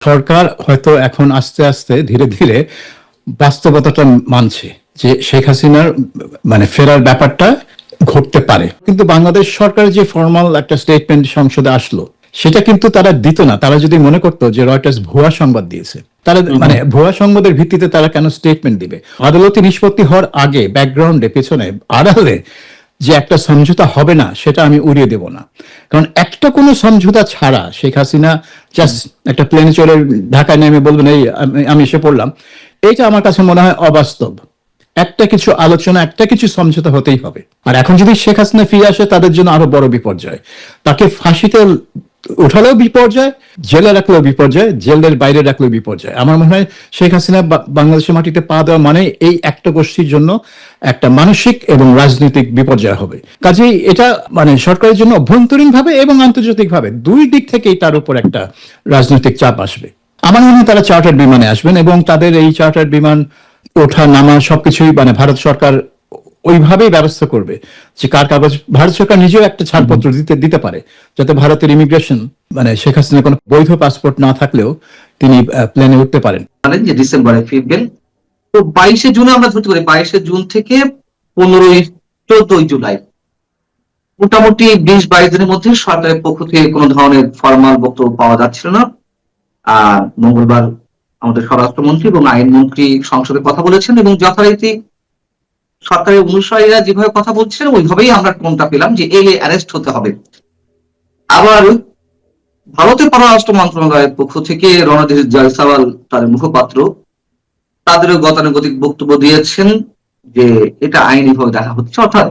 সরকার হয়তো এখন আস্তে আস্তে ধীরে ধীরে বাস্তবতাটা মানছে যে শেখ হাসিনার ফেরার ব্যাপারটা ঘটতে পারে, কিন্তু বাংলাদেশ সরকারের যে ফর্মাল একটা স্টেটমেন্ট সংসদে আসলো সেটা কিন্তু তারা দিত না। তারা যদি মনে করতো যে রয়টার্স ভুয়া সংবাদ দিয়েছে, তারা ভুয়া সংবাদের ভিত্তিতে তারা কেন স্টেটমেন্ট দিবে? আদালতে নিষ্পত্তি হওয়ার আগে ব্যাকগ্রাউন্ডে পেছনে আড়ালে যে একটা সমঝোতা হবে না সেটা আমি উড়িয়ে দেব না, কারণ একটা কোনো সমঝোতা ছাড়া শেখ হাসিনা জাস্ট একটা প্লেনে চড়ে ঢাকায় নেমে বলবেন এই আমি এসে পড়লাম, এইটা আমার কাছে মনে হয় অবাস্তব। একটা কিছু আলোচনা, একটা কিছু সমঝোতা হতেই হবে। আর এখন যদি শেখ হাসিনা ফিরে আসে তাদের জন্য আরো বড় বিপর্যয়। তাকে ফাঁসিতে উঠালেও বিপর্যয়, জেলে রাখলেও বিপর্যয়, জেলের বাইরে রাখলেও বিপর্যয়। আমার মনে হয় শেখ হাসিনা বাংলাদেশের মাটিতে পা দেওয়া মানে এই একটা গোষ্ঠীর জন্য একটা মানসিক এবং রাজনৈতিক বিপর্যয় হবে। কাজেই এটা সরকারের জন্য অভ্যন্তরীণ ভাবে এবং আন্তর্জাতিক ভাবে দুই দিক থেকেই তার উপর একটা রাজনৈতিক চাপ আসবে। আমার মনে হয় তারা চার্টার্ড বিমানে আসবেন এবং তাদের এই চার্টার্ড বিমান ওঠা নামা সবকিছুই ভারত সরকার ওইভাবেই ব্যবস্থা করবে যে কার কাগজ ভারত সরকার নিজেও একটা ছাড়পত্র দিতে পারে, যাতে ভারতের ইমিগ্রেশন শেখ হাসিনার কোনো বৈধ পাসপোর্ট না থাকলেও তিনি প্লেনে উঠতে পারেন। যে ডিসেম্বরে ফিরবেন, তো 22শে জুনে আমরা ধরতে পারি 22শে জুন থেকে 14ই জুলাই মোটামুটি 20-22 দিনের মধ্যে সরকারের পক্ষ থেকে কোনো ধরনের ফরমাল বক্তব্য পাওয়া যাচ্ছিল না। মঙ্গলবার আমাদের স্বরাষ্ট্রমন্ত্রী এবং আইনমন্ত্রী সংসদে কথা বলেছেন এবং যথারীতি সরকারের অনুসারীরা যেভাবে কথা বলছেন ওইভাবেই আমরা কোনটা পেলাম যে এলে অ্যারেস্ট হতে হবে। আবার ভারতের পররাষ্ট্র মন্ত্রণালয়ের পক্ষ থেকে রণধীর জয়সওয়াল তাদের মুখপাত্র তাদেরও গতানুগতিক বক্তব্য দিয়েছেন যে এটা আইনিভাবে দেখা হচ্ছে, অর্থাৎ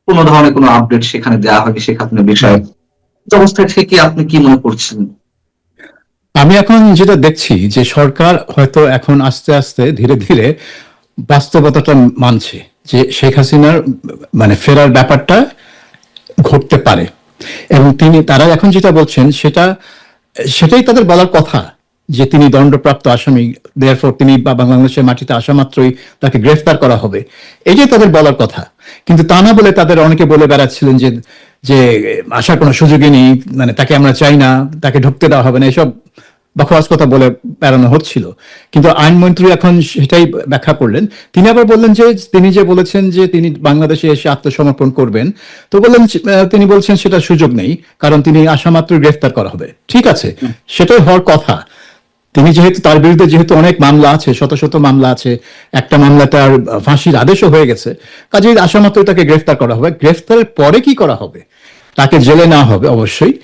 কোন ধরনের কোনো আপডেট সেখানে দেওয়া হয়নি শেখ হাসিনার বিষয়ে। অবস্থায় থেকে আপনি কি মনে করছেন? আমি এখন যেটা দেখছি যে সরকার হয়তো এখন আস্তে আস্তে ধীরে ধীরে বাস্তবতাটা মানছে যে শেখ হাসিনার ফেরার ব্যাপারটা ঘটতে পারে, এবং তারা এখন যেটা বলছেন সেটাই তাদের বলার কথা যে তিনি দণ্ডপ্রাপ্ত আসামি, দেয়ারফর তিনি বাংলাদেশের মাটিতে আসা মাত্রই তাকে গ্রেফতার করা হবে, এটাই তাদের বলার কথা। কিন্তু তা না বলে তাদের অনেকে বলে বেড়াচ্ছিলেন যে যে আসার কোনো সুযোগই নেই, তাকে আমরা চাই না, তাকে ঢুকতে দেওয়া হবে না, এসব বকওয়াস কথা বলে বেড়ানো হচ্ছিল। কিন্তু আইনমন্ত্রী এখন সেটাই ব্যাখ্যা করলেন। তিনি আবার বললেন যে তিনি যে বলেছেন যে তিনি বাংলাদেশে এসে আত্মসমর্পণ করবেন, তো তিনি বলছেন সেটা সুযোগ নেই, কারণ তিনি আসা মাত্র গ্রেফতার করা হবে। ঠিক আছে, সেটাই হওয়ার কথা। তিনি যেহেতু তার বিরুদ্ধে যেহেতু অনেক মামলা আছে, শত শত মামলা আছে, একটা মামলা তার ফাঁসির আদেশও হয়ে গেছে, কাজেই আসা মাত্রই তাকে গ্রেফতার করা হবে। গ্রেফতারের পরে কি করা হবে? তাকে জেলে নেওয়া হবে অবশ্যই।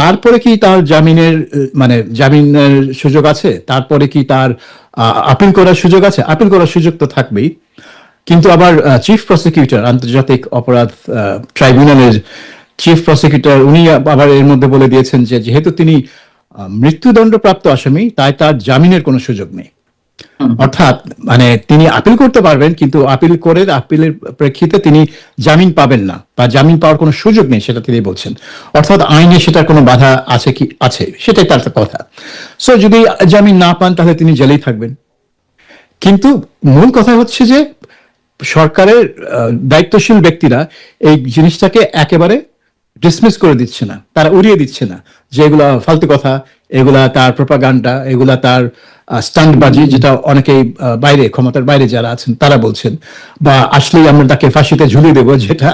তারপরে কি তার জামিনের সুযোগ আছে? তারপরে কি তার আপিল করার সুযোগ আছে? আপিল করার সুযোগ তো থাকবেই। কিন্তু আবার চিফ প্রসিকিউটর, আন্তর্জাতিক অপরাধ ট্রাইব্যুনালের চিফ প্রসিকিউটর, উনি আবার এর মধ্যে বলে দিয়েছেন যে যেহেতু তিনি মৃত্যুদণ্ডপ্রাপ্ত আসামি, তাই তার জামিনের কোনো সুযোগ নেই। অর্থাৎ তিনি আপিল করতে পারবেন, কিন্তু আপিলের প্রেক্ষিতে তিনি জামিন পাবেন না, বা জামিন পাওয়ার কোনো সুযোগ নেই, সেটা তিনি বলছেন। অর্থাৎ আইনে সেটার কোনো বাধা আছে কি? আছে, সেটাই তার কথা। সো যদি জামিন না পান তাহলে তিনি জেলেই থাকবেন। কিন্তু মূল কথা হচ্ছে যে সরকারের দায়িত্বশীল ব্যক্তিরা এই জিনিসটাকে একেবারে ডিসমিস করে দিচ্ছে না, তারা উড়িয়ে দিচ্ছে না যে এগুলা ফালতু কথা, এগুলা তার প্রোপাগান্ডা, এগুলা তার স্টান্টবাজি, যেটা অনেকেই বাইরে, ক্ষমতার বাইরে যারা আছেন তারা বলছেন, বা আসলেই আমরা তাকে ফাঁসিতে ঝুলিয়ে দেবো, যেটা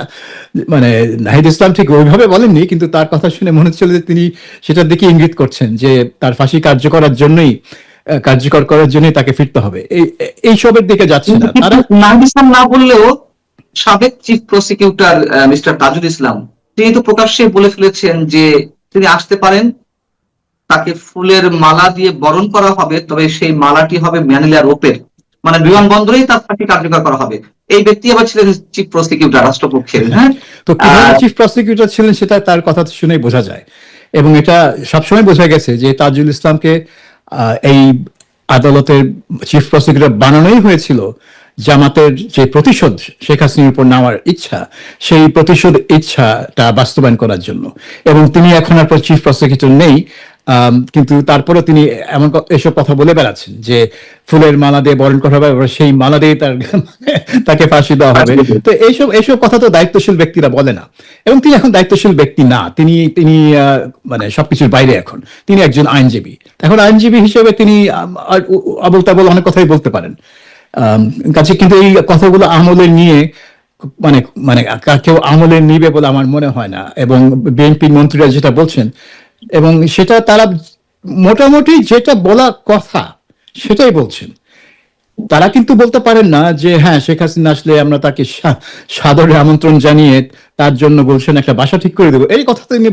নাহিদ ইসলাম ঠিক ওইভাবে বলেননি, কিন্তু তার কথা শুনে মনে হচ্ছিল যে তিনি সেটার দিকে ইঙ্গিত করছেন যে তার ফাঁসি কার্যকর করার জন্যই তাকে ফিরতে হবে। এইসবের দিকে যাচ্ছে না তারা। নাহিদ ইসলাম না বললেও সাবেক chief prosecutor mister Tajul Islam তিনি তো প্রকাশ্যে বলে ফেলেছেন যে তিনি আসতে পারেন, তাকে ফুলের মালা দিয়ে বরণ করা হবে, তবে সেই মালাটি হবে ম্যানিলা রোপের, বিমানবন্দরেই তার ফাঁসি কার্যকর করা হবে। এই ব্যক্তি আবার ছিলেন চিফ প্রসিকিউটর রাষ্ট্রপক্ষের। হ্যাঁ, তো কিভাবে চিফ প্রসিকিউটর ছিলেন সেটা তার কথা শুনেই বোঝা যায়, এবং এটা সবসময় বোঝা গেছে যে তাজুল ইসলামকে এই আদালতের চিফ প্রসিকিউটর বানানোই হয়েছিল জামাতের যে প্রতিশোধ শেখ হাসিনার উপর নেওয়ার ইচ্ছা, সেই প্রতিশোধ ইচ্ছাটা বাস্তবায়ন করার জন্য। এবং তিনি এখন আর চিফ প্রসিকিউটর নেই, কিন্তু তারপরে তিনি এসব কথা বলে বেড়াচ্ছেন যে ফুলের মালা দিয়ে বরণ করা হবে, এবার সেই মালা দিয়ে তাকে ফাঁসি দেওয়া হবে। তো এইসব কথা তো দায়িত্বশীল ব্যক্তিরা বলে না, এবং তিনি এখন দায়িত্বশীল ব্যক্তি না, তিনি তিনি মানে সবকিছুর বাইরে। এখন তিনি একজন আইনজীবী, এখন আইনজীবী হিসেবে তিনি আবল তাবল অনেক কথাই বলতে পারেন। কাছে কিন্তু এই কথাগুলো আমলে নিয়ে মানে মানে কেউ আমলে নিবে বলে আমার মনে হয় না। এবং বিএনপি মন্ত্রীরা যেটা বলছেন, এবং সেটা তারা মোটামুটি যেটা বলা কথা সেটাই বলছেন। তারা কিন্তু বলতে পারেন না যে হ্যাঁ শেখ হাসিনা আসলে আমরা তাকে সাদরে আমন্ত্রণ জানিয়ে তার জন্য বলছেন একটা বাসা ঠিক করে দেবো, এই কথা তিনি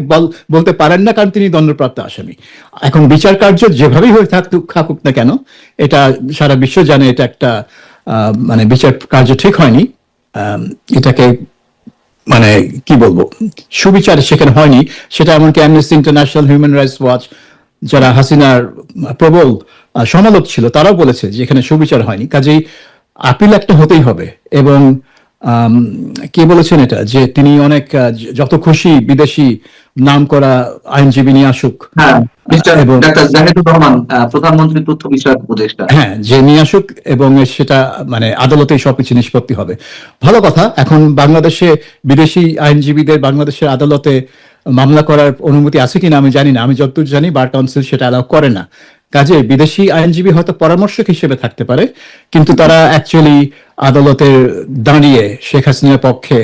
বলতে পারেন না, কারণ তিনি দণ্ডপ্রাপ্ত আসামি। এখন বিচার কার্য যেভাবেই হয়ে থাকুক না কেন, এটা সারা বিশ্ব জানে এটা একটা মানে বিচার কার্য ঠিক হয়নি। এটাকে মানে কি বলবো, সুবিচার সেখানে হয়নি। সেটা এমনকি amnesty international, human rights watch, যারা হাসিনার প্রবল সমালোচক ছিল, তারাও বলেছে যে এখানে সুবিচার হয়নি। কাজেই আপিল একটা হতেই হবে। এবং কে বলেছেন এটা, যে তিনি অনেক যত খুশি বিদেশি নাম করা আইনজীবী নিয়ে আসুক, এবং ডাক্তার জাহিদুর রহমান প্রধানমন্ত্রী তথ্য বিষয়ক উপদেষ্টা, হ্যাঁ, যে নিয়ে আসুক, এবং সেটা মানে আদালতেই সবকিছু নিষ্পত্তি হবে। ভালো কথা। এখন বাংলাদেশে বিদেশি আইনজীবীদের বাংলাদেশের আদালতে মামলা করার অনুমতি আছে কিনা আমি জানি না। আমি যতদূর জানি বার কাউন্সিল সেটা অ্যালাউ করে না। কাজে বিদেশি আইনজীবী হয়তো পরামর্শক হিসেবে থাকতে পারে, কিন্তু তারা অ্যাকচুয়ালি আদালতে দাঁড়িয়ে শেখ হাসিনার পক্ষে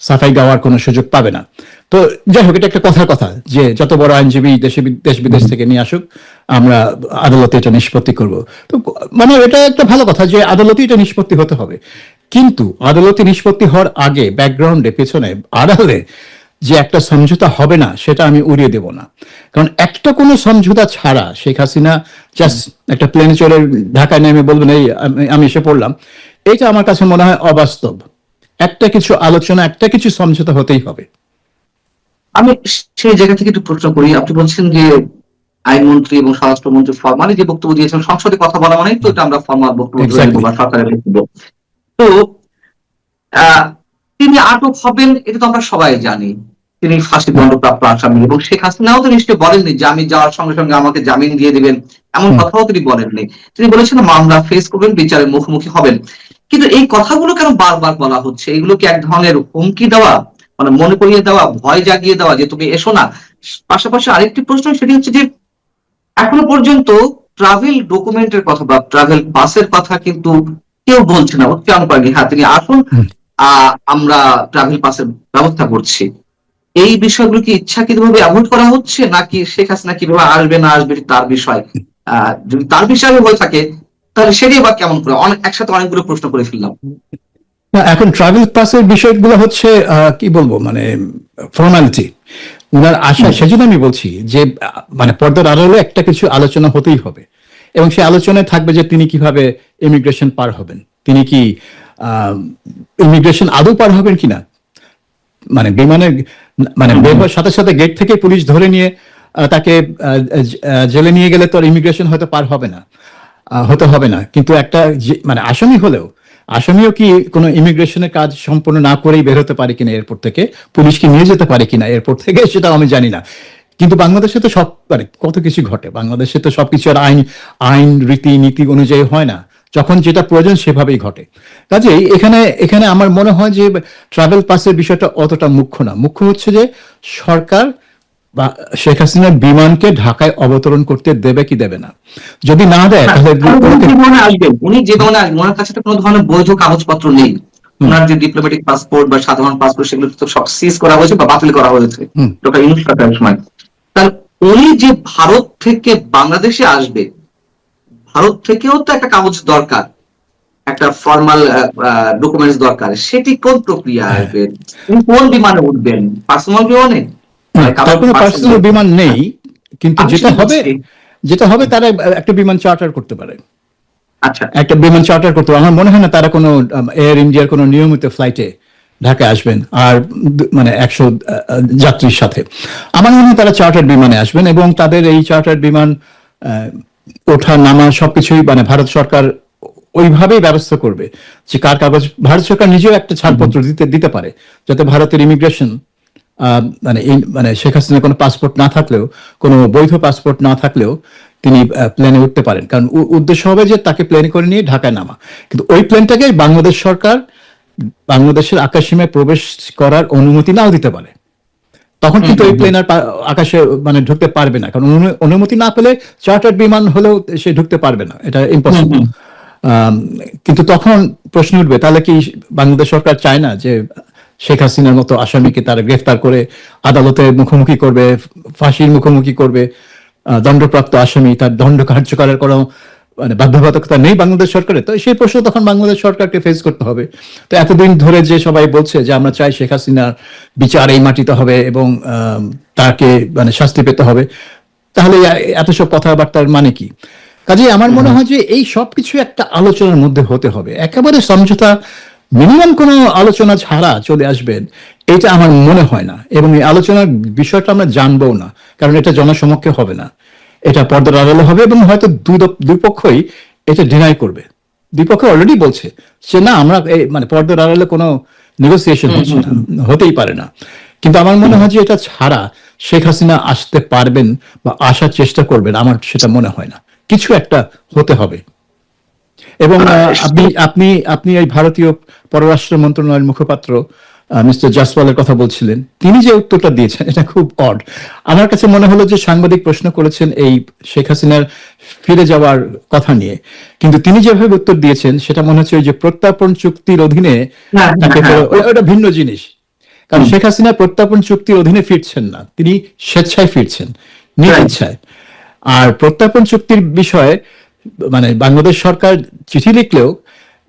সাফাই গাওয়ার কোনো সুযোগ পাবে না। তো যাই হোক, এটা একটা কথার কথা যে যত বড় আইনজীবী দেশ বিদেশ থেকে নিয়ে আসুক, আমরা আদালতে এটা নিষ্পত্তি করব। তো মানে এটা একটা ভালো কথা যে আদালতে এটা নিষ্পত্তি হতে হবে। কিন্তু আদালতে নিষ্পত্তি হওয়ার আগে ব্যাকগ্রাউন্ডে, পেছনে, আড়ালে যে একটা সমঝোতা হবে না, সেটা আমি উড়িয়ে দেব না। কারণ একটা কোনো সমঝোতা ছাড়া শেখ হাসিনা জাস্ট একটা প্লেনে চড়ে ঢাকায় নেমে বলবেন এই আমি এসে পড়লাম, এটা আমার কাছে মনে হয় অবাস্তব। একটা কিছু আলোচনা, একটা কিছু সমঝোতা হতেই হবে। আমি সেই জায়গা থেকে একটু প্রশ্ন করি। আপনি বলছেন যে আইনমন্ত্রী এবং স্বরাষ্ট্রমন্ত্রী ফরমালি যে বক্তব্য দিয়েছেন, সংসদে কথা বলা মানে তো এটা আমরা ফরমাল বক্তব্য ধরে নেব বা সরকারের বক্তব্য। তো তিনি আটক হবেন এটা তো আমরা সবাই জানি, তিনি ফাঁসি দণ্ডপ্রাপ্ত আসামি, এবং শেখ হাসিনাও তো নিশ্চয়ই বলেননি যে আমি যাওয়ার সঙ্গে সঙ্গে আমাকে জামিন দিয়ে দিবেন, এমন কথাও তিনি বলেননি। তিনি বলেছেন মামলা ফেস করবেন, বিচারের মুখোমুখি হবেন। কিন্তু এই কথাগুলো কেন বারবার বলা হচ্ছে? এগুলো কি এক ধরনের হুমকি দেওয়া, মানে মনে করিয়ে দেওয়া, ভয় জাগিয়ে দেওয়া যে তুমি এসো না? পাশাপাশি আরেকটি প্রশ্ন, সেটি হচ্ছে যে এখনো পর্যন্ত ট্রাভেল ডকুমেন্টের কথা বা ট্রাভেল পাসের কথা কিন্তু কেউ বলছে না, উচ্চারণ করেনি হ্যাঁ তিনি আসুন আমরা ট্রাভেল পাসের ব্যবস্থা করছি। এই বিষয়গুলো কি ইচ্ছাকৃতভাবে অ্যাভয়েড করা হচ্ছে, নাকি শেখ হাসিনা কিভাবে আসবে না আসবে তার বিষয়? যদি তার বিষয় হয়ে থাকে তাহলে সেটাই বা কেমন করে? একসাথে অনেকগুলো প্রশ্ন করে ফেললাম। এখন ট্রাভেল পাসের বিষয়গুলো হচ্ছে কি বলবো, মানে ফর্মালিটি উনার আশা। সেজন্য আমি বলছি যে মানে পর্দার আড়ালে একটা কিছু আলোচনা হতেই হবে, এবং সেই আলোচনায় থাকবে যে তিনি কিভাবে ইমিগ্রেশন পার হবেন, তিনি কি ইমিগ্রেশন আদৌ পার হবেন কিনা, মানে বিমানের মানে বের হওয়ার সাথে সাথে গেট থেকে পুলিশ ধরে নিয়ে তাকে জেলে নিয়ে গেলে তো ইমিগ্রেশন হয়তো পার হবে না, হতে হবে না। কিন্তু একটা মানে আসামি হলেও, আসামিও কি কোনো ইমিগ্রেশনের কাজ সম্পূর্ণ না করেই বের হতে পারে কিনা এয়ারপোর্ট থেকে, পুলিশকে নিয়ে যেতে পারে কিনা এয়ারপোর্ট থেকে, সেটা আমি জানি না। কিন্তু বাংলাদেশে তো সব মানে কত কিছু ঘটে, বাংলাদেশে তো সবকিছু আর আইন রীতি নীতি অনুযায়ী হয় না, যখন যেটা প্রয়োজন সেভাবেই ঘটে। কাজেই এখানে আমার মনে হয় যে ট্রাভেল পাসের বিষয়টা অতটা মুখ্য না। মুখ্য হচ্ছে যে সরকার বা শেখ হাসিনার বিমানকে ঢাকায় অবতরণ করতে দেবে কি দেবে না। যদি না দেয় তাহলে উনি যে বিমানে আসবেন ওনার কাছে কোনো ধরনের বৈধ কাগজপত্র নেই, ওনার যে ডিপ্লোম্যাটিক পাসপোর্ট বা সাধারণ পাসপোর্ট সেগুলো তো সব সিজ করা হয়েছে বা বাতিল করা হয়েছে ডক্টর ইউনূস সরকারের সময়। তাহলে উনি যে ভারত থেকে বাংলাদেশে আসবে, ভারত থেকেও তো একটা কাগজ দরকার, একটা ফর্মাল ডকুমেন্টস দরকার। সেটি কোন প্রক্রিয়া আসবে? কোন বিমানে উঠবেন? পার্সোনাল বিমানে? কোনো পার্সোনাল বিমান নেই, কিন্তু যেটা হবে তারা একটা বিমান চার্টার করতে পারে। আচ্ছা, একটা বিমান চার্টার করতে পারে। আমার মনে হয় না তারা কোনো এয়ার ইন্ডিয়ার কোনো নিয়মিত ফ্লাইটে ঢাকায় আসবেন আর মানে 100 যাত্রীর সাথে। আমার মনে হয় তারা চার্টার বিমানে আসবেন, এবং তাদের এই চার্টার বিমান ওঠা নামা সবকিছুই মানে ভারত সরকার ওইভাবেই ব্যবস্থা করবে যে কার কাগজ। ভারত সরকার নিজেও একটা ছাড়পত্র দিতে পারে যাতে ভারতের ইমিগ্রেশন মানে শেখ হাসিনার কোনো পাসপোর্ট না থাকলেও, কোনো বৈধ পাসপোর্ট না থাকলেও তিনি প্লেনে উঠতে পারেন, কারণ উদ্দেশ্য হবে যে তাকে প্লেনে করে নিয়ে ঢাকায় নামা। কিন্তু ওই প্লেনটাকে বাংলাদেশ সরকার বাংলাদেশের আকাশসীমায় প্রবেশ করার অনুমতি নাও দিতে পারে। তখন কিন্তু এই প্লেন আর আকাশে মানে ঢুকতে পারবে না, কারণ অনুমতি না পেলে চার্টার্ড বিমান হলেও সে ঢুকতে পারবে না, এটা ইম্পসিবল। কিন্তু তখন প্রশ্ন উঠবে, তাহলে কি বাংলাদেশ সরকার চায় না যে শেখ হাসিনার মতো আসামিকে তারা গ্রেফতার করে আদালতে মুখোমুখি করবে, ফাঁসির মুখোমুখি করবে, দণ্ডপ্রাপ্ত আসামি, তার দণ্ড কার্যকরের কোনো মানে বাধ্যবাধকতা নেই বাংলাদেশ সরকারের? তো সেই প্রশ্ন তখন বাংলাদেশ সরকারকে ফেস করতে হবে। তো এতদিন ধরে যে সবাই বলছে যে আমরা চাই শেখ হাসিনার বিচার এই মাটিতে হবে এবং তাকে মানে শাস্তি পেতে হবে, তাহলে এত সব কথাবার্তার মানে কি? কাজেই আমার মনে হয় যে এই সবকিছু একটা আলোচনার মধ্যে হতে হবে, একেবারে সমঝোতা মিনিমাম কোনো আলোচনা ছাড়া চলে আসবেন এটা আমার মনে হয় না। এবং এই আলোচনার বিষয়টা আমরা জানবো না, কারণ এটা জনসমক্ষে হবে না, এটা পর্দার আড়ালে হবে এবং হয়তো দুই পক্ষই এটা ডিনাই করবে। দুই পক্ষ অলরেডি বলছে যে না, আমরা মানে পর্দার আড়ালে কোনো নেগোসিয়েশন হচ্ছে না, হতেই পারে না। কিন্তু আমার মনে হয় যে এটা ছাড়া শেখ হাসিনা আসতে পারবেন বা আসার চেষ্টা করবেন, আমার সেটা মনে হয় না। কিছু একটা হতে হবে। এবং আপনি আপনি আপনি এই ভারতীয় পররাষ্ট্র মন্ত্রণালয়ের মুখপাত্র মিস্টার জাসওয়ালের কথা বলছিলেন, তিনি যে উত্তরটা দিয়েছেন এটা খুব অড। আমার কাছে মনে হলো যে সাংবাদিক প্রশ্ন করেছেন এই শেখ হাসিনার ফিরে যাওয়ার কথা নিয়ে, কিন্তু তিনি যেভাবে উত্তর দিয়েছেন সেটা মনে হচ্ছে ওই যে প্রত্যর্পণ চুক্তির অধীনে তাকে ওটা ভিন্ন জিনিস। কারণ শেখ হাসিনা প্রত্যর্পণ চুক্তির অধীনে ফিরছেন না, তিনি স্বেচ্ছায় ফিরছেন, নিজ ইচ্ছায়। আর প্রত্যর্পণ চুক্তির বিষয়ে মানে বাংলাদেশ সরকার চিঠি লিখলেও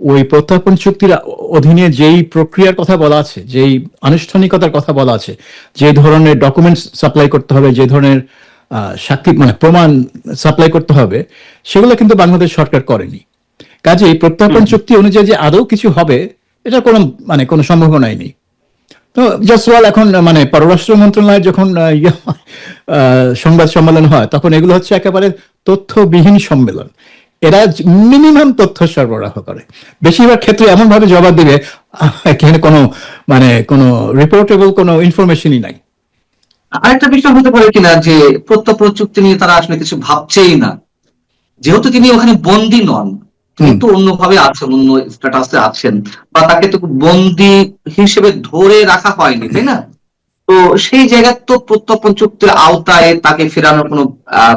ওই প্রত্যর্পণ চুক্তির অধীনে যেই প্রক্রিয়ার কথা বলা আছে, যেই আনুষ্ঠানিকতার কথা বলা আছে, যে ধরনের ডকুমেন্টস সাপ্লাই করতে হবে, যে ধরনের সাক্ষী মানে প্রমাণ সাপ্লাই করতে হবে, সেগুলো কিন্তু বাংলাদেশ সরকার করেনি। কাজেই প্রত্যর্পণ চুক্তি অনুযায়ী যে আদৌ কিছু হবে এটা কোনো মানে কোনো সম্ভাবনাই নেই। তো জসওয়াল এখন মানে পররাষ্ট্র মন্ত্রণালয়ের যখন সংবাদ সম্মেলন হয় তখন এগুলো হচ্ছে একেবারে তথ্যবিহীন সম্মেলন। এরা মিনিমাম তথ্য সরবরাহ করে, বেশিরভাগ ক্ষেত্রে এমন ভাবে জবাব দিবে এখানে কোনো মানে কোনো রিপোর্টেবল কোনো ইনফরমেশনই নাই। আরেকটা বিষয় হতে পারে কিনা যে প্রত্যর্পণ চুক্তি নিয়ে তারা আসলে কিছু ভাবছেই না, যেহেতু তিনি ওখানে বন্দী নন, কিন্তু অন্যভাবে আছেন, অন্য স্ট্যাটাসে আছেন, বা তাকে তো বন্দী হিসেবে ধরে রাখা হয়নি, তাই না? তো সেই জায়গায় তো প্রত্যর্পণ চুক্তির আওতায় তাকে ফেরানোর কোনো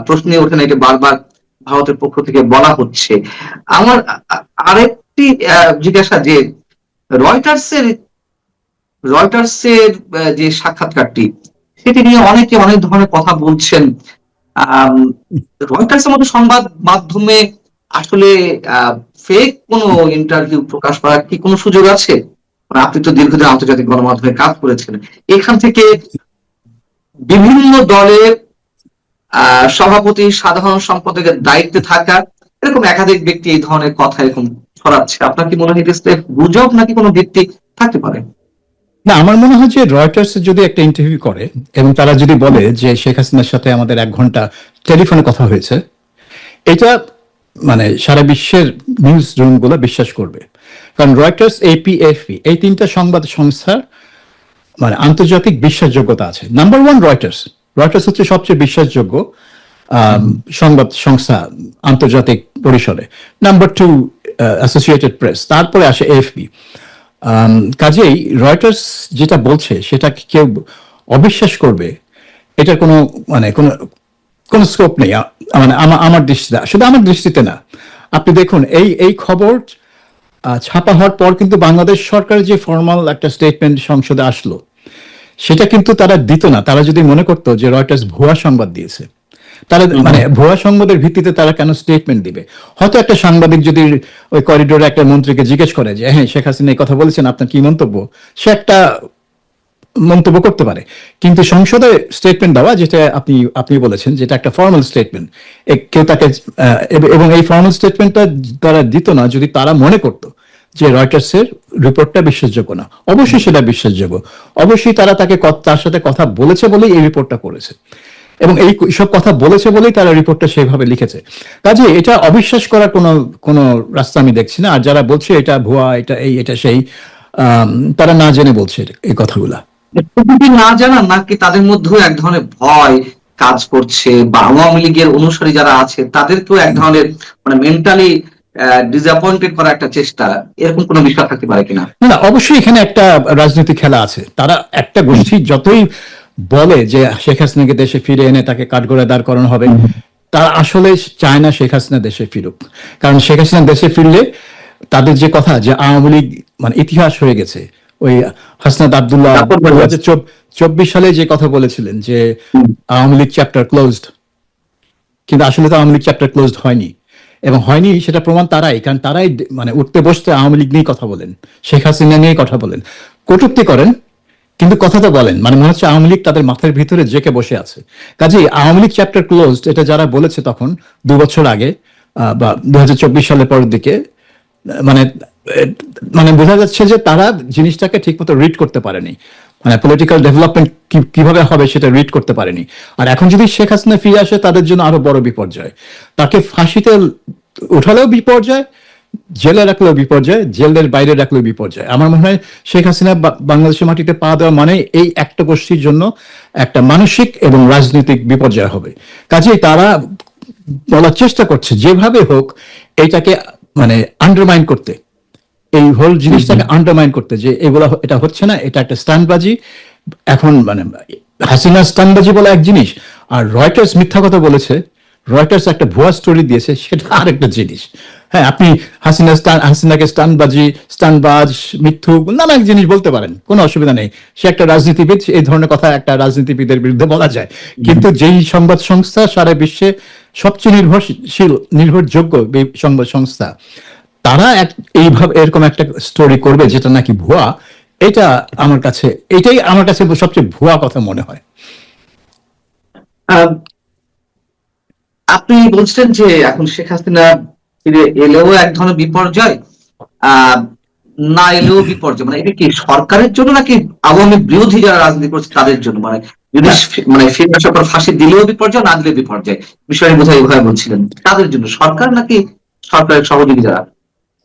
প্রশ্নই ওঠে না, এটা বারবার ভারতের পক্ষ থেকে বলা হচ্ছে। আমার আরেকটি জিজ্ঞাসা যে রয়টার্সের রয়টার্সের যে সাক্ষাৎকারটি, সেটি নিয়ে অনেকে অনেক ধরনের কথা বলছেন। রয়টার্সের মতো সংবাদ মাধ্যমে আসলে ফেক কোনো ইন্টারভিউ প্রকাশ করার কি কোনো সুযোগ আছে? আপনি তো দীর্ঘদিন আন্তর্জাতিক গণমাধ্যমে কাজ করেছেন, এখান থেকে বিভিন্ন দলের সভাপতি, সাধারণ সম্পাদকের দায়িত্বে থাকা এরকম একাধিক ব্যক্তি এই ধরনের কথা এরকম ছড়াচ্ছে, আপনার কি মনে হয় এটা গুজব নাকি কোনো ভিত্তি থাকতে পারে? না, আমার মনে হয় যে রয়টার্স যদি একটা ইন্টারভিউ করে এবং তারা যদি বলে যে শেখ হাসিনার সাথে আমাদের 1 ঘন্টা টেলিফোনে কথা হয়েছে, এটা মানে সারা বিশ্বের নিউজ রুম গুলো বিশ্বাস করবে। কারণ রয়টার্স, এপি, এফপি এই 3টা সংবাদ সংস্থার মানে আন্তর্জাতিক বিশ্বাসযোগ্যতা আছে। Number 1 Reuters. রয়টার্স হচ্ছে সবচেয়ে বিশ্বাসযোগ্য সংবাদ সংস্থা আন্তর্জাতিক পরিসরে। নাম্বার 2 অ্যাসোসিয়েটেড প্রেস, তারপরে আসে এএফপি। কাজেই রয়টার্স যেটা বলছে সেটা কেউ অবিশ্বাস করবে এটার কোনো মানে কোনো কোনো স্কোপ নেই, মানে আমার দৃষ্টিতে, শুধু আমার দৃষ্টিতে না। আপনি দেখুন এই খবর ছাপা হওয়ার পর কিন্তু বাংলাদেশ সরকারের যে ফর্মাল একটা স্টেটমেন্ট সংসদে আসলো সেটা কিন্তু তারা দিত না, তারা যদি মনে করতো যে রয়টার্স ভুয়া সংবাদ দিয়েছে। তারা মানে ভুয়া সংবাদের ভিত্তিতে তারা কেন স্টেটমেন্ট দিবে? হয়তো একটা সাংবাদিক যদি ওই করিডোরে একটা মন্ত্রীকে জিজ্ঞেস করে যে হ্যাঁ শেখ হাসিনা এই কথা বলেছেন, আপনার কি মন্তব্য, সে একটা মন্তব্য করতে পারে। কিন্তু সংসদে স্টেটমেন্ট দেওয়া, যেটা আপনি বলেছেন, যেটা একটা ফর্মাল স্টেটমেন্ট, কেউ তাকে এবং এই ফর্মাল স্টেটমেন্টটা তারা দিত না যদি তারা মনে করতো যে রয়টার্সের রিপোর্টটা বিশ্বাসযোগ্য না। অবশ্যই সেটা বিশ্বাসযোগ্য, অবশ্যই তারা তার সাথে কথা বলেছে বলেই এই রিপোর্টটা করেছে এবং এই সব কথা বলেছে বলেই তারা রিপোর্টটা সেভাবে লিখেছে। কাজে এটা অবিশ্বাস করার কোনো রাস্তা আমি দেখছি না। আর যারা বলছে এটা ভুয়া, এটা এই এটা সেই, তারা না জেনে বলছে এই কথাগুলা। প্রকৃতি না জানা নাকি তাদের মধ্যেও এক ধরনের ভয় কাজ করছে, বা আওয়ামী লীগের অনুসারী যারা আছে তাদেরকেও এক ধরনের মানে মেন্টালি ডিসঅ্যাপয়েন্টেড করার একটা চেষ্টা, এরকম কোনো বিষয় থাকতে পারে কিনা? না না, অবশ্যই এখানে একটা রাজনীতি খেলা আছে। তারা একটা গোষ্ঠী যতই বলে যে শেখ হাসিনাকে দেশে ফিরে এনে তাকে কাঠগড়ায় দাঁড় করানো হবে, তারা আসলে চায় না শেখ হাসিনা দেশে ফিরুক। কারণ শেখ হাসিনা দেশে ফিরলে তাদের যে কথা যে আওয়ামী লীগ মানে ইতিহাস হয়ে গেছে, ওই হাসনাত আব্দুল্লাহ তারপর 2024 সালে যে কথা বলেছিলেন যে আওয়ামী লীগ চ্যাপ্টার ক্লোজড, কিন্তু আসলে তো আওয়ামী লীগ চ্যাপ্টার ক্লোজড হয়নি। এবং হয়নি সেটা প্রমাণ তারাই, কারণ তারাই মানে উঠতে বসতে আওয়ামী লীগ নিয়ে কথা বলেন, শেখ হাসিনা নিয়ে কথা বলেন, কটূক্তি করেন, কিন্তু কথা তো বলেন। মানে মনে হচ্ছে আওয়ামী লীগ তাদের মাথার ভিতরে জেকে বসে আছে। কাজেই আওয়ামী লীগ চ্যাপ্টার ক্লোজড এটা যারা বলেছে তখন 2 বছর আগে বা 2024 সালের পরের দিকে, মানে মানে বোঝা যাচ্ছে যে তারা জিনিসটাকে ঠিকমতো রিড করতে পারেনি। মানে পলিটিক্যাল ডেভেলপমেন্ট কিভাবে হবে সেটা রিড করতে পারেনি। আর এখন যদি শেখ হাসিনা ফিরে আসে তাদের জন্য আরো বড় বিপর্যয়। তাকে ফাঁসিতে উঠালেও বিপর্যয়, জেলে রাখলেও বিপর্যয়, জেলের বাইরে রাখলেও বিপর্যয়। আমার মনে হয় শেখ হাসিনা বাংলাদেশের মাটিতে পা দেওয়া মানে এই একটা গোষ্ঠীর জন্য একটা মানসিক এবং রাজনৈতিক বিপর্যয় হবে। কাজেই তারা বলার চেষ্টা করছে যেভাবে হোক এইটাকে মানে আন্ডারমাইন করতে, এই হোল জিনিসটাকে আন্ডারমাইন করতে, যে এগুলা এটা হচ্ছে না, এটা একটা স্ট্যান্ডবাজি। এখন মানে হাসিনা স্ট্যান্ডবাজি বলা এক জিনিস, আর রয়টার্স মিথ্যা কথা বলেছে, রয়টার্স একটা ভুয়া স্টোরি দিয়েছে, সেটা আরেকটা জিনিস। হ্যাঁ, আপনি হাসিনাকে স্টানবাজ, মিথ্যুক নানা জিনিস বলতে পারেন, কোনো অসুবিধা নেই। সে একটা রাজনীতিবিদ, এই ধরনের কথা একটা রাজনীতিবিদের বিরুদ্ধে বলা যায়। কিন্তু যেই সংবাদ সংস্থা সারা বিশ্বে সবচেয়ে নির্ভরযোগ্য সংবাদ সংস্থা, তারা এইভাবে এরকম একটা স্টোরি করবে যেটা নাকি ভুয়া, এটা আমার কাছে, এটাই আমার কাছে সবচেয়ে ভুয়া কথা মনে হয়। আহ, আপনি বলছেন যে এখন শেখ হাসিনা ফিরে এলেও এক ধরনের বিপর্যয়, আহ না এলেও বিপর্যয়, মানে এটা কি সরকারের জন্য নাকি আওয়ামী বিরোধী যারা রাজনীতি করছে তাদের জন্য? মানে যদি মানে ফিরে আসার পর ফাঁসি দিলেও বিপর্যয়, না দিলেও বিপর্যয়, বিষয়টা বোধহয় এভাবে বলছিলেন। তাদের জন্য সরকার নাকি সরকারের সহযোগী যারা?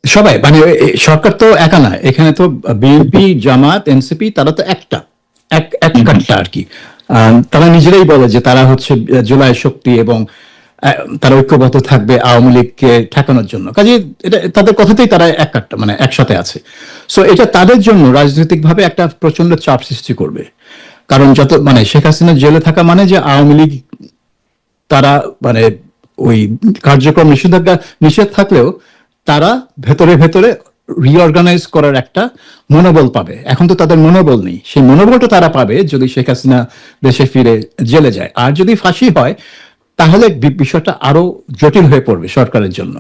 সবাই মানে সরকার তো একা না, এখানে তো বিএনপি, জামাত, এনসিপি, তারা তো এক কাঠটা আর কি। তারা নিজেরাই বলে যে তারা হচ্ছে জুলাই শক্তি এবং তারা ঐক্যবদ্ধ থাকবে আওয়ামী লীগকে ঠেকানোর জন্য। কাজে এটা তাদের কথাতেই তারা এক কাঠটা মানে একসাথে আছে। সো এটা তাদের জন্য রাজনৈতিকভাবে একটা প্রচন্ড চাপ সৃষ্টি করবে। কারণ যত মানে শেখ হাসিনা জেলে থাকা মানে যে আওয়ামী লীগ তারা মানে ওই কার্যক্রম নিষেধ থাকলেও তারা ভেতরে ভেতরে রিঅর্গানাইজ করার একটা মনোবল পাবে। এখন তো তাদের মনোবল নেই, সেই মনোবলটা তারা পাবে যদি শেখ হাসিনা দেশে ফিরে জেলে যায়। আর যদি ফাঁসি হয় তাহলে বিষয়টা আরো জটিল হয়ে পড়বে সরকারের জন্য।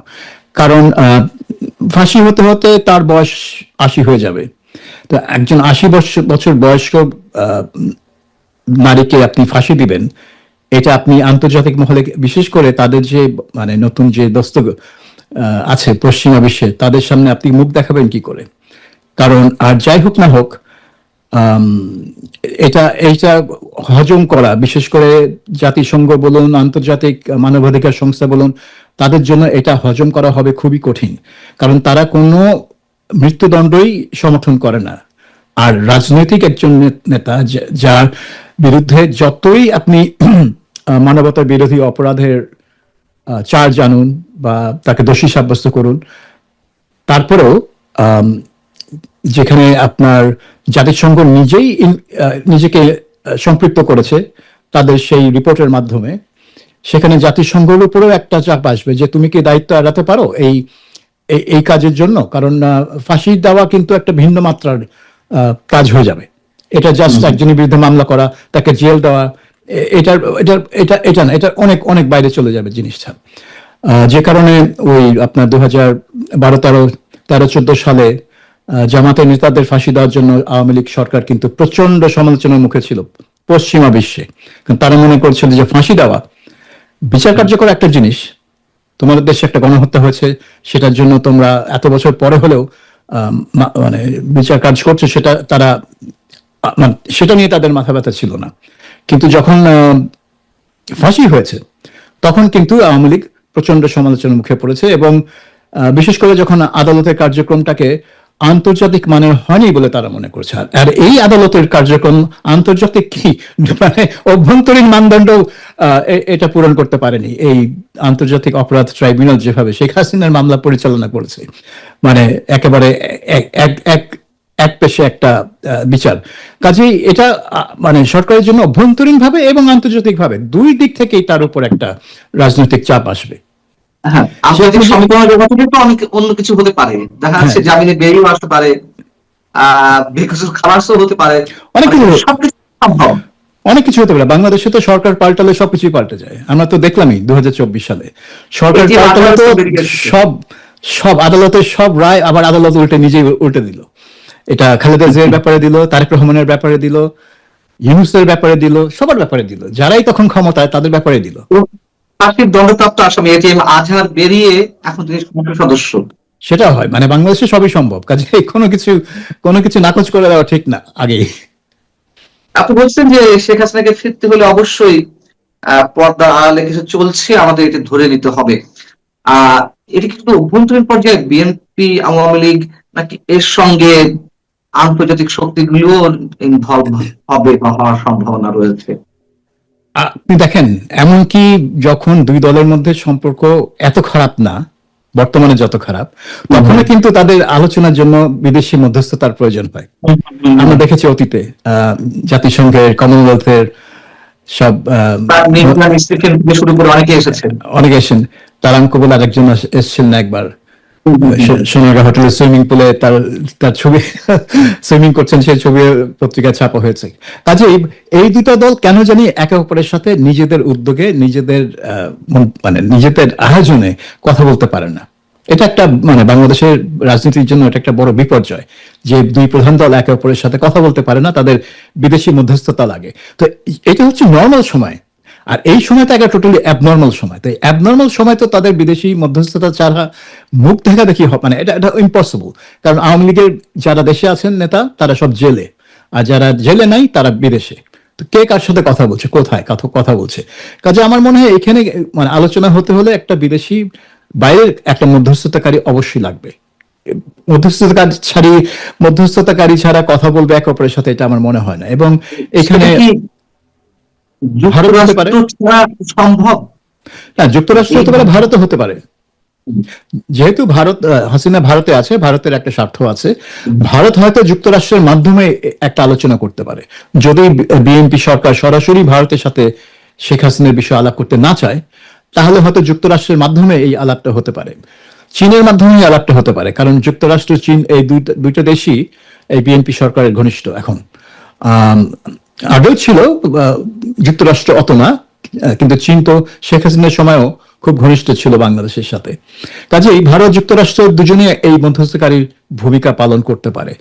কারণ ফাঁসি হতে হতে তার বয়স 80 হয়ে যাবে। তো একজন 80 বছর বয়স্ক নারীকে আপনি ফাঁসি দিবেন, এটা আপনি আন্তর্জাতিক মহলে বিশেষ করে তাদের যে মানে নতুন যে দোস্ত আছে পশ্চিমা বিশ্বে, তাদের সামনে আপনি মুখ দেখাবেন কি করে? কারণ আর যাই হোক না হোক, এইটা হজম করা, বিশেষ করে জাতিসংঘ বলুন, আন্তর্জাতিক মানবাধিকার সংস্থা বলুন, তাদের জন্য এটা হজম করা হবে খুবই কঠিন। কারণ তারা কোনো মৃত্যুদণ্ডই সমর্থন করে না। আর রাজনৈতিক একজন নেতা যার বিরুদ্ধে যতই আপনি মানবতা বিরোধী অপরাধের চার্জ আনুন বা তাকে দোষী সাব্যস্ত করুন, তারপরেও যেখানে আপনার জাতিসংঘ নিজেকে সম্পৃক্ত করেছে তাদের সেই রিপোর্টের মাধ্যমে, সেখানে জাতিসংঘের উপরেও একটা চাপ আসবে যে তুমি কি দায়িত্ব এড়াতে পারো এই কাজের জন্য। কারণ ফাঁসি দেওয়া কিন্তু একটা ভিন্ন মাত্রার কাজ হয়ে যাবে। এটা জাস্ট একজনের বিরুদ্ধে মামলা করা, তাকে জেল দেওয়া, এটা না, এটা অনেক অনেক বাইরে চলে যাবে জিনিসটা। যে কারণে ওই আপনার 2012, 13, 14 সালে জামাতের নেতাদের ফাঁসি দেওয়ার জন্য আওয়ামী লীগ সরকার কিন্তু প্রচন্ড সমালোচনার মুখে ছিল পশ্চিমা বিশ্বে। তারা মনে করছিল যে ফাঁসি দেওয়া বিচার কার্যকর একটা জিনিস, তোমাদের দেশে একটা গণহত্যা হয়েছে, সেটার জন্য তোমরা এত বছর পরে হলেও মানে বিচার কাজ করছো, সেটা তারা মানে সেটা নিয়ে তাদের মাথা ব্যথা ছিল না। কিন্তু যখন ফাঁসি হয়েছে তখন কিন্তু আওয়ামী লীগ প্রচন্ড সমালোচনার মুখে পড়েছে। এবং বিশেষ করে যখন আদালতের কার্যক্রমটাকে আন্তর্জাতিক মানের হয়নি বলে তারা মনে করছে। আর এই আদালতের কার্যক্রম আন্তর্জাতিক কি মানে অভ্যন্তরীণ মানদণ্ড এটা পূরণ করতে পারেনি। এই আন্তর্জাতিক অপরাধ ট্রাইব্যুনাল যেভাবে শেখ হাসিনার মামলা পরিচালনা করেছে, মানে একেবারে এক এক এক এক পেশে একটা বিচার। কাজেই এটা মানে সরকারের জন্য অভ্যন্তরীণ ভাবে এবং আন্তর্জাতিক ভাবে দুই দিক থেকেই তার উপর একটা রাজনৈতিক চাপ আসবে। হ্যাঁ, আন্তর্জাতিক সমীকরণের ব্যাপারটা তো অনেক অন্য কিছু হতে পারে, দেখা যাচ্ছে জামিনে বেরিয়েও আসতে পারে, বেকসুর খালাসও হতে পারে, অনেক কিছু সবকিছু সম্ভব। অনেক কিছু হতে পারে। বাংলাদেশে তো সরকার পাল্টালে সবকিছুই পাল্টে যায়। আমরা তো দেখলামই 2024 সালে সরকার পাল্টালে তো সব সব আদালতের সব রায় আবার আদালত নিজেই উল্টে দিল। এটা খালেদা জিয়ার ব্যাপারে দিল, তারেক রহমানের ব্যাপারে দিল, ইউনূসের ব্যাপারে দিল, সবার ব্যাপারে দিল, যারাই তখন ক্ষমতায় তাদের ব্যাপারে দিল। ফাঁসির দণ্ডপ্রাপ্ত আসামি এটিএম আজহার বেরিয়ে এখন তিনি সংসদ সদস্য। সেটা হয়, মানে বাংলাদেশে সবই সম্ভব। কাজে কোনো কিছু নাকচ করে দেওয়া ঠিক না আগেই। আপনি বলছেন যে শেখ হাসিনাকে ফিরতে হলে অবশ্যই পর্দার আড়ালে কিছু চলছে, আমাদের এটা ধরে নিতে হবে। এটি কিন্তু অভ্যন্তরীণ পর্যায়ে বিএনপি, আওয়ামী লীগ নাকি এর সঙ্গে আন্তর্জাতিক শক্তিগুলো ইনভলভ হবে বা হওয়ার সম্ভাবনা রয়েছে? আপনি দেখেন, এমনকি যখন দুই দলের মধ্যে সম্পর্ক এত খারাপ না, বর্তমানে যত খারাপ, তখনও কিন্তু তাদের আলোচনার জন্য বিদেশি মধ্যস্থতার প্রয়োজন হয়। আমরা দেখেছি অতীতে জাতিসংঘের, কমনওয়েলথের সব শুরু করে অনেকে এসেছেন। তারাঙ্ক বলে আরেকজন এসেছিলেন একবার সোনারগাঁ হোটেলের সুইমিং পুলে তার ছবি সুইমিং করছেন, সেই ছবি পত্রিকা ছাপা হয়েছে। কাজেই এই দুটো দল কেন জানি একে অপরের সাথে নিজেদের উদ্যোগে, নিজেদের মানে নিজেদের আয়োজনে কথা বলতে পারে না। এটা একটা মানে বাংলাদেশের রাজনীতির জন্য এটা একটা বড় বিপর্যয় যে দুই প্রধান দল একে অপরের সাথে কথা বলতে পারে না, তাদের বিদেশি মধ্যস্থতা লাগে। তো এটা হচ্ছে নর্মাল সময়, আর এই সময়টা একটা টোটালি অ্যাবনর্মাল সময়। তো অ্যাবনর্মাল সময় তো তাদের বিদেশি মধ্যস্থতা ছাড়া মুখ দেখা দেখি মানে এটা ইম্পসিবল। কারণ আওয়ামী লীগের যারা দেশে আছেন নেতা, তারা সব জেলে, আর যারা জেলে নাই তারা বিদেশে। তো কে কার সাথে কথা বলছে, কোথায় কথা বলছে? কাজে আমার মনে হয় এখানে মানে আলোচনা হতে হলে একটা বিদেশি বাইরের একটা মধ্যস্থতাকারী অবশ্যই লাগবে। মধ্যস্থতাকারী ছাড়া কথা বলবে এক অপরের সাথে, এটা আমার মনে হয় না। এবং এখানে ভারত হতে পারে, সম্ভব না যুক্তরাষ্ট্র হতে পারে, ভারতও হতে পারে। যেহেতু হাসিনা ভারতে আছে, ভারতের একটা স্বার্থ আছে, ভারত হয়তো যুক্তরাষ্ট্রের মাধ্যমে একটা আলোচনা করতে পারে। যদি বিএনপি সরকার সরাসরি ভারতের সাথে শেখ হাসিনার বিষয়ে আলাপ করতে না চায়, তাহলে হয়তো যুক্তরাষ্ট্রের মাধ্যমে এই আলাপটা হতে পারে, চীনের মাধ্যমে আলাপটা হতে পারে। কারণ যুক্তরাষ্ট্র, চীন এই দুইটা দেশই এই বিএনপি সরকারের ঘনিষ্ঠ। এখন আগেও ছিল, যুক্তরাষ্ট্র অত না, কিন্তু চীন তো শেখ হাসিনার সময়ও খুব ঘনিষ্ঠ ছিল বাংলাদেশের সাথে। কাজেই ভারত, যুক্তরাষ্ট্র দুজনে এই মধ্যস্থকারীর ভূমিকা পালন করতে পারে।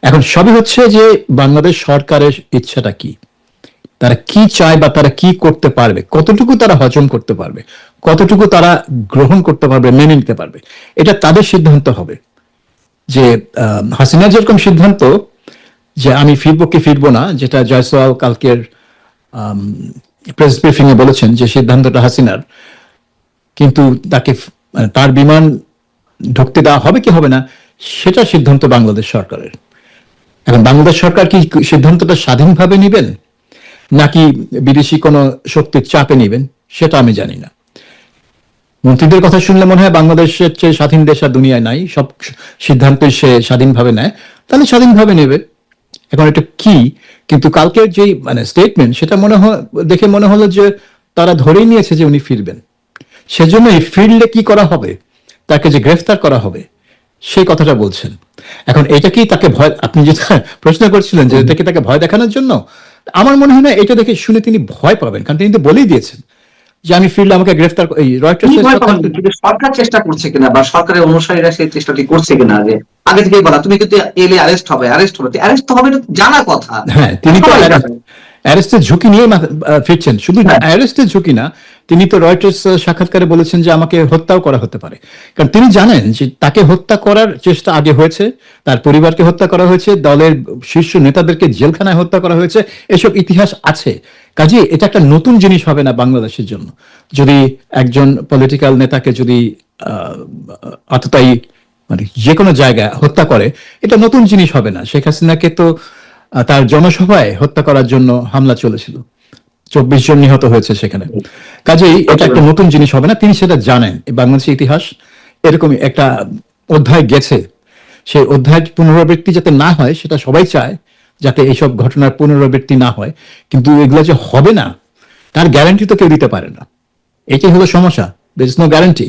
এখন সবই হচ্ছে যে বাংলাদেশ সরকারের ইচ্ছাটা কি, তারা কি চায় বা তারা কি করতে পারবে, কতটুকু তারা হজম করতে পারবে, কতটুকু তারা গ্রহণ করতে পারবে, মেনে নিতে পারবে, এটা তাদের সিদ্ধান্ত হবে। যে হাসিনা যেরকম সিদ্ধান্ত যে আমি ফিরবো কি ফিরবো না, যেটা জয়সওয়াল কালকের প্রেস ব্রিফিং এ বলেছেন যে সিদ্ধান্তটা হাসিনার, কিন্তু তাকে তার বিমান ঢুকতে দেওয়া হবে কি হবে না সেটা সিদ্ধান্ত বাংলাদেশ সরকারের। এখন বাংলাদেশ সরকার কি সিদ্ধান্তটা স্বাধীনভাবে নেবেন নাকি বিদেশি কোনো শক্তির চাপে নেবেন, সেটা আমি জানি না। মন্ত্রীদের কথা শুনলে মনে হয় বাংলাদেশের চেয়ে স্বাধীন দেশ আর দুনিয়ায় নাই, সব সিদ্ধান্তই সে স্বাধীনভাবে নেয়, তাহলে স্বাধীনভাবে নেবে। এখন এটা কি, কিন্তু কালকের যে মানে স্টেটমেন্ট, সেটা দেখে মনে হলো যে তারা ধরেই নিয়েছে যে উনি ফিরবেন। সেজন্য ফিরলে কি করা হবে, তাকে যে গ্রেফতার করা হবে সেই কথাটা বলছেন। এখন এটা কি তাকে ভয়, আপনি যেটা প্রশ্ন করছিলেন যে এটা কি তাকে ভয় দেখানোর জন্য, আমার মনে হয় না। এটা দেখে শুনে তিনি ভয় পাবেন, কারণ তিনি তো বলেই দিয়েছেন যে আমি ফিরলে আমাকে গ্রেফতার। সরকার চেষ্টা করছে কিনা বা সরকারের অনুসারীরা সেই চেষ্টাটি করছে কিনা, যে আগে থেকেই বলা তুমি কিন্তু এলে অ্যারেস্ট হবে জানা কথা। হ্যাঁ, তিনি তো অ্যারেস্টের ঝুঁকি নিয়ে ফিরছেন। শুধু অ্যারেস্টের ঝুঁকি না, তিনি তো রয়টার্স সাক্ষাৎকারে বলেছেন যে আমাকে হত্যাও করা হতে পারে। কারণ তিনি জানেন যে তাকে হত্যা করার চেষ্টা আগে হয়েছে, তার পরিবারকে হত্যা করা হয়েছে, দলের শীর্ষ নেতাদেরকে জেলখানায় হত্যা করা হয়েছে, এসব ইতিহাস আছে। কাজেই এটা একটা নতুন জিনিস হবে না বাংলাদেশের জন্য, যদি একজন পলিটিক্যাল নেতাকে যদি আততায়ী মানে যে কোনো জায়গায় হত্যা করে, এটা নতুন জিনিস হবে না। শেখ হাসিনাকে তো তার জনসভায় হত্যা করার জন্য হামলা চলেছিল, 24 জন নিহত হয়েছে সেখানে। কাজেই এটা একটা নতুন জিনিস হবে না, তিনি সেটা জানেন। এই বাংলাদেশের ইতিহাস এরকমই একটা অধ্যায় গেছে, সেই অধ্যায় পুনরাবৃত্তি যাতে না হয় সেটা সবাই চায়, যাতে এইসব ঘটনার পুনরাবৃত্তি না হয়। কিন্তু এগুলো যে হবে না তার গ্যারান্টি তো কেউ দিতে পারে না, এটাই হলো সমস্যা। There is no guarantee.